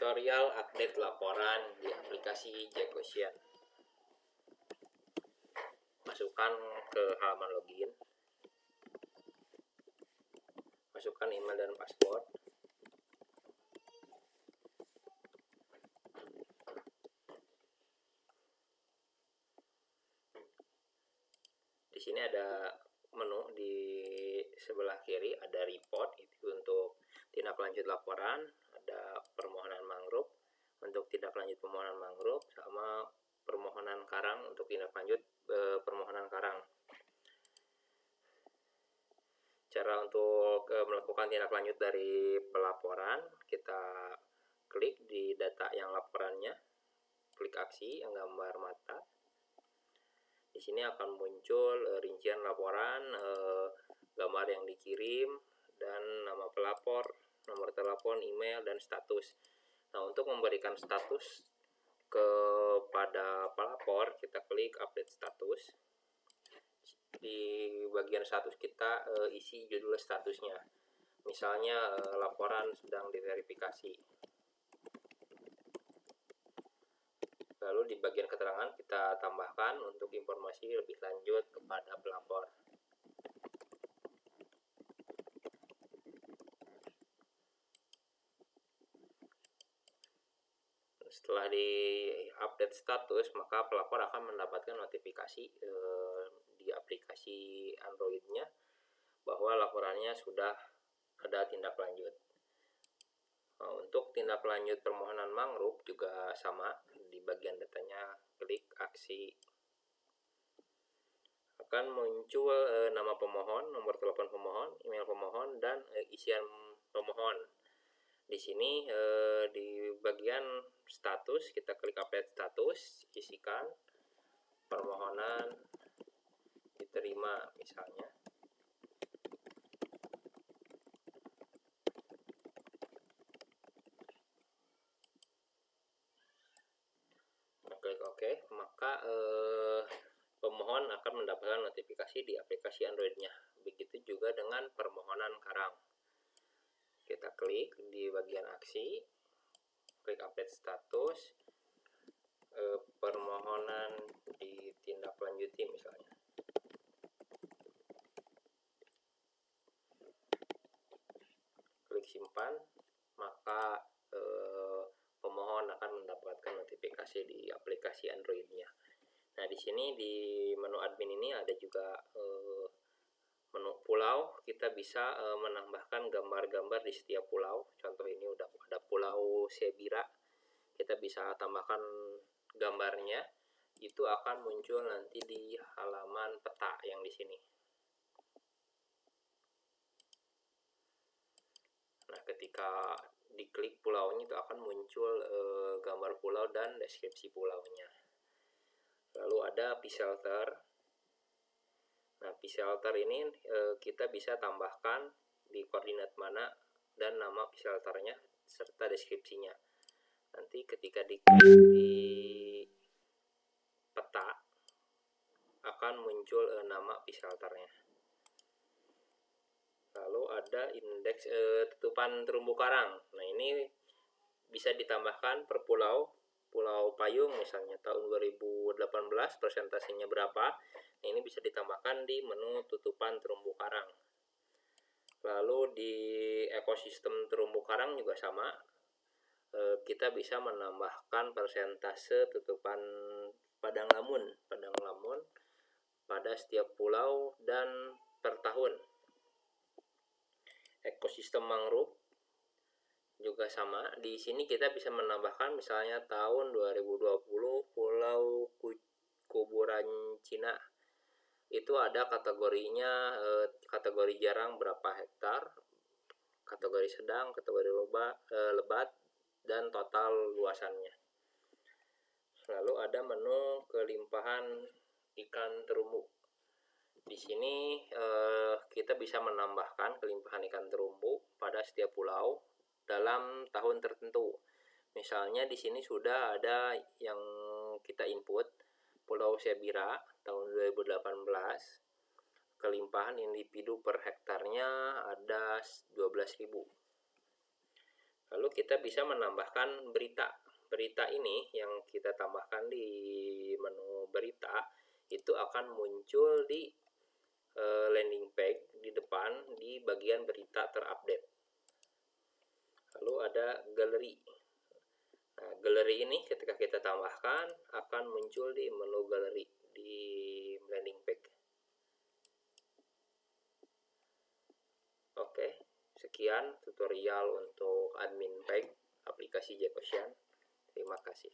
Tutorial update laporan di aplikasi JQuestion. Masukkan ke halaman login. Masukkan email dan password. Di sini ada menu di sebelah kiri, ada report itu untuk tindak lanjut laporan, ada permohonan mangrove untuk tindak lanjut permohonan mangrove, sama permohonan karang untuk tindak lanjut permohonan karang. Cara untuk melakukan tindak lanjut dari pelaporan, kita klik di data yang laporannya, klik aksi yang gambar mata. Di sini akan muncul rincian laporan, gambar yang dikirim, dan nama pelapor, nomor telepon, email, dan status. Nah, untuk memberikan status kepada pelapor, kita klik update status. Di bagian status kita isi judul statusnya. Misalnya laporan sedang diverifikasi. Lalu di bagian keterangan kita tambahkan untuk informasi lebih lanjut kepada pelapor. Setelah di update status, maka pelapor akan mendapatkan notifikasi di aplikasi Android-nya bahwa laporannya sudah ada tindak lanjut. Untuk tindak lanjut permohonan mangrove juga sama, di bagian datanya klik aksi. Akan muncul nama pemohon, nomor telepon pemohon, email pemohon, dan isian pemohon. Di sini di bagian status kita klik update status, isikan permohonan diterima misalnya. Klik OK, maka pemohon akan mendapatkan notifikasi di aplikasi Android-nya. Begitu juga dengan permohonan karang. Kita klik di bagian aksi, klik update status, permohonan ditindaklanjuti misalnya. Klik simpan, maka pemohon akan mendapatkan notifikasi di aplikasi Android-nya. Nah, di sini di menu admin ini ada juga menu pulau. Kita bisa menambahkan gambar-gambar di setiap pulau. Contoh ini udah ada Pulau Sebira. Kita bisa tambahkan gambarnya. Itu akan muncul nanti di halaman peta yang di sini. Nah, ketika diklik pulaunya itu akan muncul gambar pulau dan deskripsi pulaunya. Lalu ada pshelter. Nah, pshelter ini kita bisa tambahkan di koordinat mana dan nama pshelternya serta deskripsinya. Nanti ketika diklik di peta akan muncul nama pshelternya. Lalu ada indeks tutupan terumbu karang. Nah, ini bisa ditambahkan per pulau. Pulau Payung misalnya tahun 2018 presentasinya berapa. Nah, ini bisa ditambahkan di menu tutupan terumbu karang. Lalu di ekosistem terumbu karang juga sama. Kita bisa menambahkan persentase tutupan padang lamun pada setiap pulau dan per tahun. Ekosistem mangrove juga sama. Di sini kita bisa menambahkan misalnya tahun 2020 Pulau Kuburan Cina. Itu ada kategorinya, kategori jarang berapa hektar, kategori sedang, kategori lebat, dan total luasannya. Lalu ada menu kelimpahan ikan terumbu. Di sini kita bisa menambahkan kelimpahan ikan terumbu pada setiap pulau dalam tahun tertentu. Misalnya di sini sudah ada yang kita input, Pulau Sebira tahun 2018. Kelimpahan individu per hektarnya ada 12.000. Lalu kita bisa menambahkan berita. Berita ini yang kita tambahkan di menu berita itu akan muncul di landing page di depan di bagian berita terupdate. Lalu ada galeri. Nah, galeri ini ketika kita tambahkan akan muncul di menu galeri di landing page. Oke, sekian tutorial untuk admin page aplikasi Jack Ocean. Terima kasih.